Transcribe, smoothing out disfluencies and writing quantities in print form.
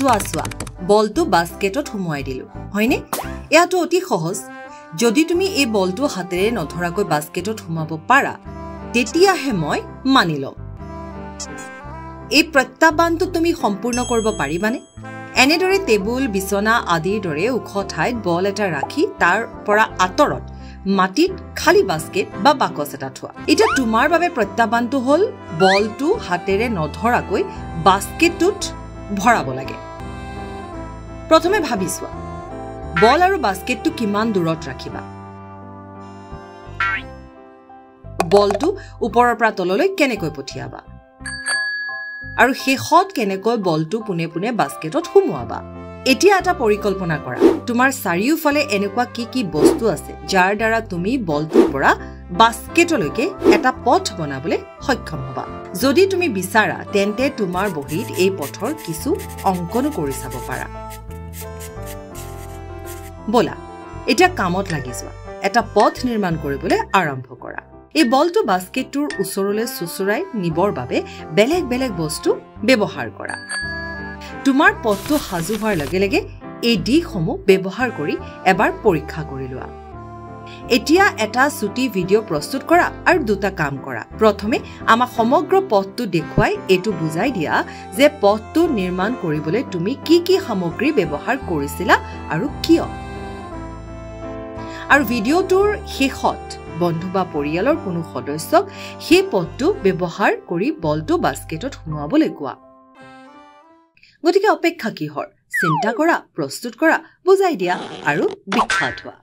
চোৱা বলটো বাস্কেটত সুমুৱাই দিলো হয়নে এয়াটো অতি সহজ যদি তুমি এই বলটো হাতেৰে নধৰাকৈ বাস্কেটত সুমাব পাৰা তেতিয়াহে মই মানি লম এই প্ৰত্যাহ্বানটো তুমি সম্পূৰ্ণ কৰিব পাৰিবানে এনেদৰে টেবুল বিছনা আদিৰ দৰে ওখ ঠাইত বল এটা ৰাখি তাৰ পৰা আঁতৰত মাটিত খালি বাস্কেট বা বাকচ এটা থোৱা এটা তোমাৰ বাবে প্ৰত্যাহ্বানটো হ'ল বলটো হাতেৰে নধৰাকৈ বাস্কেটত ভৰাব লাগে প্ৰথমে ভাবিছোৱা বল আৰু বাস্কেটটো কিমান দূৰত ৰাখিবা বলটো ওপৰৰ পৰা তললৈ কেনেকৈ পঠিয়াবা আৰু শেষত কেনেকৈ বলটো পুনে পুনে বাস্কেটত সুমুৱাবা এতিয়া এটা পৰিকল্পনা কৰা তোমাৰ চাৰিওফালে এনেকুৱা কি বস্তু আছে যাৰ দ্বাৰা তুমি বলটোৰ পৰা বাস্কেটলৈকে এটা পথ বনাবলৈ সক্ষম হ'বা যদি তুমি বিচাৰা তেন্তে তোমাৰ বহীত এই পথৰ কিছু অংকন কৰি চাব পাৰা বলা এটা কামত লাগি যোৱা এটা পথ নিৰ্মাণ কৰিবলৈ আৰম্ভ কৰা এই বলটো বাস্কেটটোৰ ওচৰলৈ সুচুৰাই নিবৰ বাবে বেলেগ বেলেগ বস্তু ব্যৱহাৰ কৰা তোমাৰ পথটো হাজু হোৱাৰ লগে লগে এই দিশসমূহ ব্যৱহাৰ কৰি এবাৰ পৰীক্ষা কৰি লোৱা এতিয়া এটা ছুটি ভিডিঅ' প্ৰস্তুত কৰা আৰু দুটা কাম কৰা প্ৰথমে আমাৰ সমগ্ৰ পথটো দেখুৱাই এটো বুজাই দিয়া যে পথটো নিৰ্মাণ কৰিবলৈ তুমি কি সামগ্ৰী ব্যৱহাৰ কৰিছিলা আৰু কিয় আৰু ভিডিঅ'টোৰ শেষত বন্ধু বা পৰিয়ালৰ কোনো সদস্যক সেই পথটো ব্যৱহাৰ কৰি বলটো বাস্কেটত সুমুৱাবলৈ কোৱা গতিকে অপেক্ষা কিহৰ চিন্তা কৰা প্ৰস্তুত কৰা বুজাই দিয়া আৰু বিখ্যাত হোৱা